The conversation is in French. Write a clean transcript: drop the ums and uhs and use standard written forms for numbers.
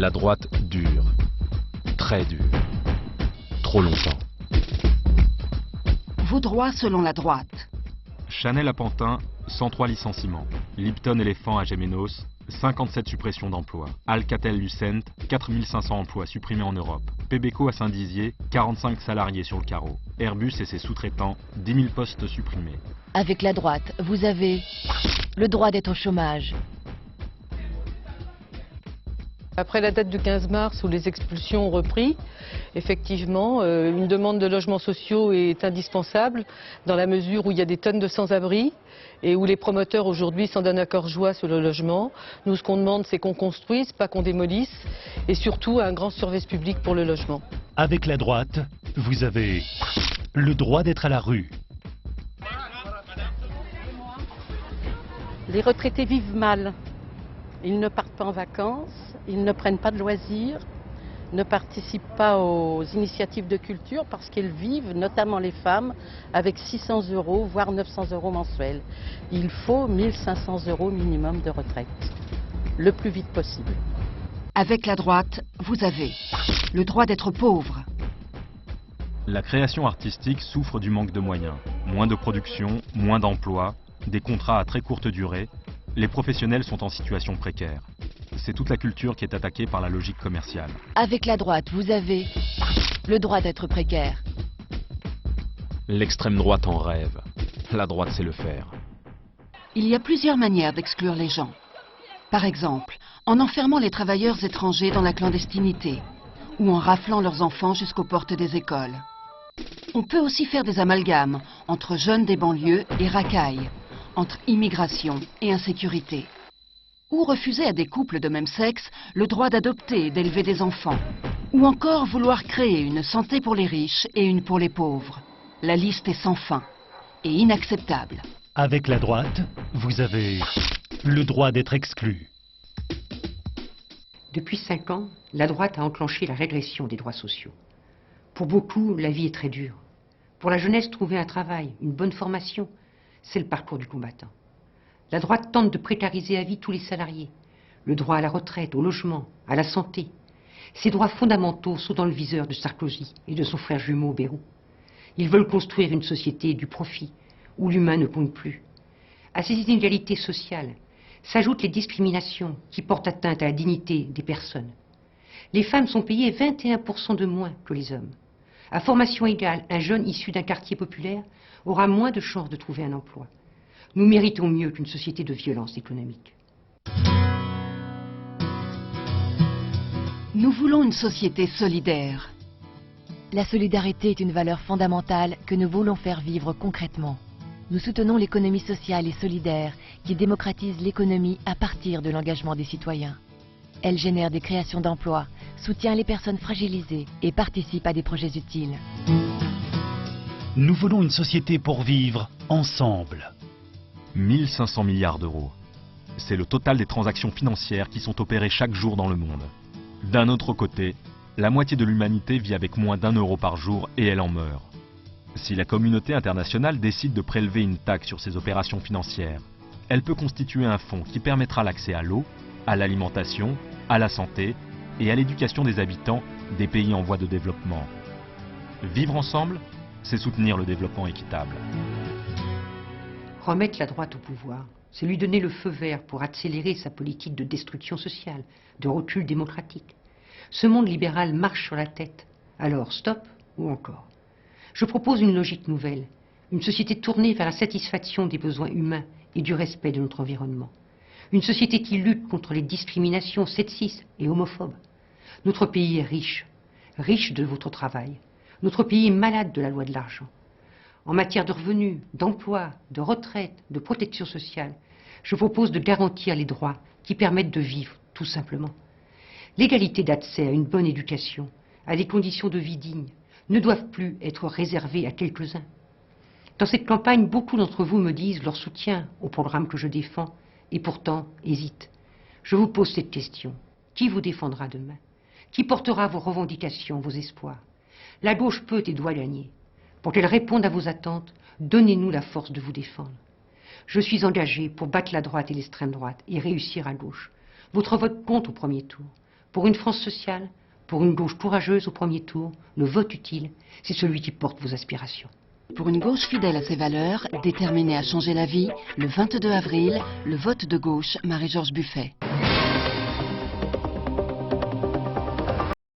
La droite dure. Très dure. Trop longtemps. Vos droits selon la droite. Chanel à Pantin, 103 licenciements. Lipton Éléphant à Gémenos, 57 suppressions d'emplois. Alcatel-Lucent, 4500 emplois supprimés en Europe. Pebeco à Saint-Dizier, 45 salariés sur le carreau. Airbus et ses sous-traitants, 10 000 postes supprimés. Avec la droite, vous avez le droit d'être au chômage. Après la date du 15 mars où les expulsions ont repris, effectivement, une demande de logements sociaux est indispensable dans la mesure où il y a des tonnes de sans-abri et où les promoteurs aujourd'hui s'en donnent à cœur joie sur le logement. Nous, ce qu'on demande, c'est qu'on construise, pas qu'on démolisse, et surtout un grand service public pour le logement. Avec la droite, vous avez le droit d'être à la rue. Les retraités vivent mal. Ils ne partent pas en vacances, ils ne prennent pas de loisirs, ne participent pas aux initiatives de culture parce qu'ils vivent, notamment les femmes, avec 600 €, voire 900 € mensuels. Il faut 1500 € minimum de retraite, le plus vite possible. Avec la droite, vous avez le droit d'être pauvre. La création artistique souffre du manque de moyens. Moins de production, moins d'emplois, des contrats à très courte durée. Les professionnels sont en situation précaire. C'est toute la culture qui est attaquée par la logique commerciale. Avec la droite, vous avez le droit d'être précaire. L'extrême droite en rêve. La droite sait le faire. Il y a plusieurs manières d'exclure les gens. Par exemple, en enfermant les travailleurs étrangers dans la clandestinité ou en raflant leurs enfants jusqu'aux portes des écoles. On peut aussi faire des amalgames entre jeunes des banlieues et racailles, entre immigration et insécurité. Ou refuser à des couples de même sexe le droit d'adopter et d'élever des enfants. Ou encore vouloir créer une santé pour les riches et une pour les pauvres. La liste est sans fin et inacceptable. Avec la droite, vous avez le droit d'être exclu. Depuis 5 ans, la droite a enclenché la régression des droits sociaux. Pour beaucoup, la vie est très dure. Pour la jeunesse, trouver un travail, une bonne formation, c'est le parcours du combattant. La droite tente de précariser à vie tous les salariés. Le droit à la retraite, au logement, à la santé. Ces droits fondamentaux sont dans le viseur de Sarkozy et de son frère jumeau Bayrou. Ils veulent construire une société du profit, où l'humain ne compte plus. À ces inégalités sociales s'ajoutent les discriminations qui portent atteinte à la dignité des personnes. Les femmes sont payées 21% de moins que les hommes. À formation égale, un jeune issu d'un quartier populaire aura moins de chances de trouver un emploi. Nous méritons mieux qu'une société de violence économique. Nous voulons une société solidaire. La solidarité est une valeur fondamentale que nous voulons faire vivre concrètement. Nous soutenons l'économie sociale et solidaire qui démocratise l'économie à partir de l'engagement des citoyens. Elle génère des créations d'emplois, soutient les personnes fragilisées et participe à des projets utiles. Nous voulons une société pour vivre ensemble. 1500 milliards d'euros. C'est le total des transactions financières qui sont opérées chaque jour dans le monde. D'un autre côté, la moitié de l'humanité vit avec moins d'1 euro par jour et elle en meurt. Si la communauté internationale décide de prélever une taxe sur ces opérations financières, elle peut constituer un fonds qui permettra l'accès à l'eau, à l'alimentation, à la santé et à l'éducation des habitants des pays en voie de développement. Vivre ensemble, c'est soutenir le développement équitable. Remettre la droite au pouvoir, c'est lui donner le feu vert pour accélérer sa politique de destruction sociale, de recul démocratique. Ce monde libéral marche sur la tête. Alors stop ou encore? Je propose une logique nouvelle, une société tournée vers la satisfaction des besoins humains et du respect de notre environnement. Une société qui lutte contre les discriminations sexistes et homophobes. Notre pays est riche, riche de votre travail. Notre pays est malade de la loi de l'argent. En matière de revenus, d'emploi, de retraite, de protection sociale, je propose de garantir les droits qui permettent de vivre, tout simplement. L'égalité d'accès à une bonne éducation, à des conditions de vie dignes, ne doivent plus être réservées à quelques-uns. Dans cette campagne, beaucoup d'entre vous me disent leur soutien au programme que je défends, et pourtant hésitent. Je vous pose cette question. Qui vous défendra demain? Qui portera vos revendications, vos espoirs? La gauche peut et doit gagner. Pour qu'elle réponde à vos attentes, donnez-nous la force de vous défendre. Je suis engagé pour battre la droite et l'extrême droite et réussir à gauche. Votre vote compte au premier tour. Pour une France sociale, pour une gauche courageuse au premier tour, le vote utile, c'est celui qui porte vos aspirations. Pour une gauche fidèle à ses valeurs, déterminée à changer la vie, le 22 avril, le vote de gauche, Marie-Georges Buffet.